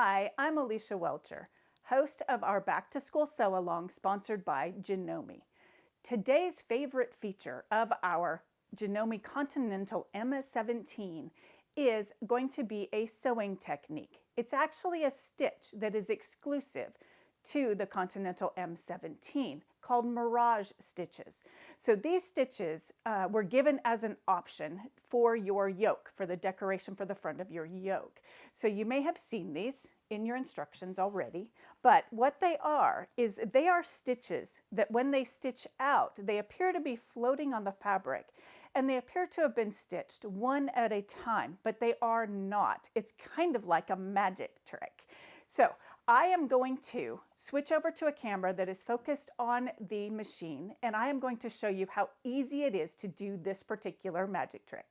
Hi, I'm Alicia Welcher, host of our Back to School Sew-Along sponsored by Janome. Today's favorite feature of our Janome Continental M17 is going to be a sewing technique. It's actually a stitch that is exclusive to the Continental M17 called Mirage stitches. So these stitches were given as an option for your yoke, for the decoration for the front of your yoke. So you may have seen these in your instructions already, but what they are is they are stitches that when they stitch out, they appear to be floating on the fabric and they appear to have been stitched one at a time, but they are not. It's kind of like a magic trick. So I am going to switch over to a camera that is focused on the machine, and I am going to show you how easy it is to do this particular magic trick.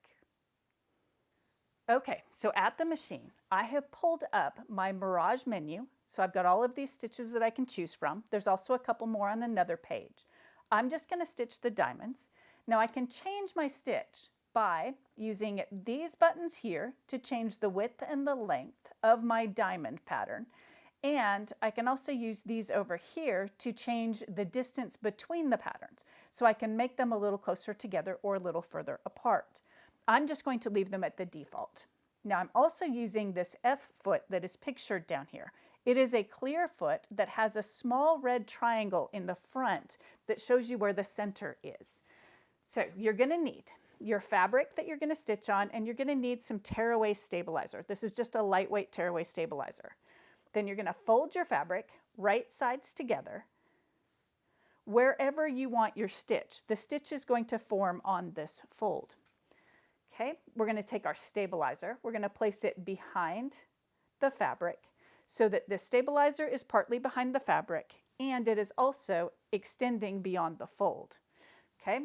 Okay, so at the machine, I have pulled up my Mirage menu. So I've got all of these stitches that I can choose from. There's also a couple more on another page. I'm just going to stitch the diamonds. Now I can change my stitch by using these buttons here to change the width and the length of my diamond pattern. And I can also use these over here to change the distance between the patterns. So I can make them a little closer together or a little further apart. I'm just going to leave them at the default. Now I'm also using this F foot that is pictured down here. It is a clear foot that has a small red triangle in the front that shows you where the center is. So you're going to need your fabric that you're going to stitch on, and you're going to need some tearaway stabilizer. This is just a lightweight tearaway stabilizer. Then you're going to fold your fabric right sides together wherever you want your stitch. The stitch is going to form on this fold. Okay, we're going to take our stabilizer. We're going to place it behind the fabric so that the stabilizer is partly behind the fabric and it is also extending beyond the fold. Okay,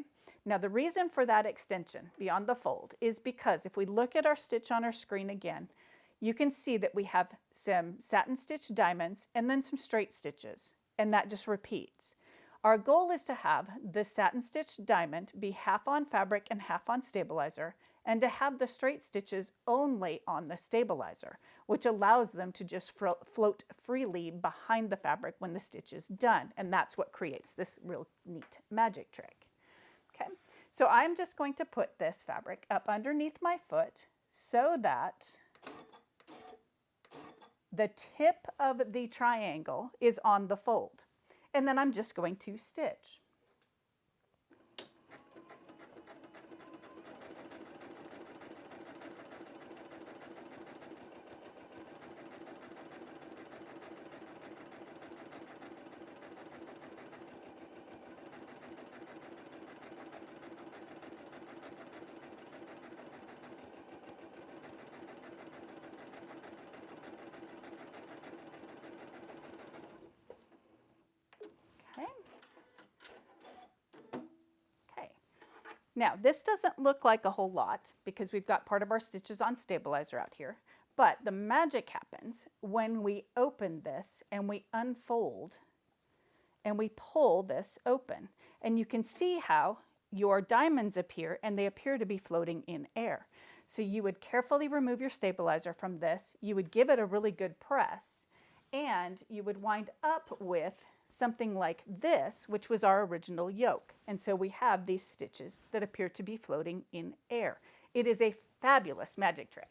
now the reason for that extension beyond the fold is because if we look at our stitch on our screen again, you can see that we have some satin stitch diamonds and then some straight stitches, and that just repeats. Our goal is to have the satin stitch diamond be half on fabric and half on stabilizer, and to have the straight stitches only on the stabilizer, which allows them to just float freely behind the fabric when the stitch is done. And that's what creates this real neat magic trick. Okay, so I'm just going to put this fabric up underneath my foot so that the tip of the triangle is on the fold. And then I'm just going to stitch. Now, this doesn't look like a whole lot because we've got part of our stitches on stabilizer out here, but the magic happens when we open this and we unfold and we pull this open. And you can see how your diamonds appear, and they appear to be floating in air. So you would carefully remove your stabilizer from this, you would give it a really good press, and you would wind up with something like this, which was our original yoke. And so we have these stitches that appear to be floating in air. It is a fabulous magic trick.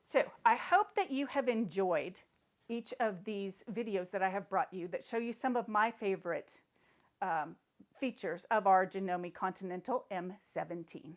So I hope that you have enjoyed each of these videos that I have brought you that show you some of my favorite features of our Janome Continental M17.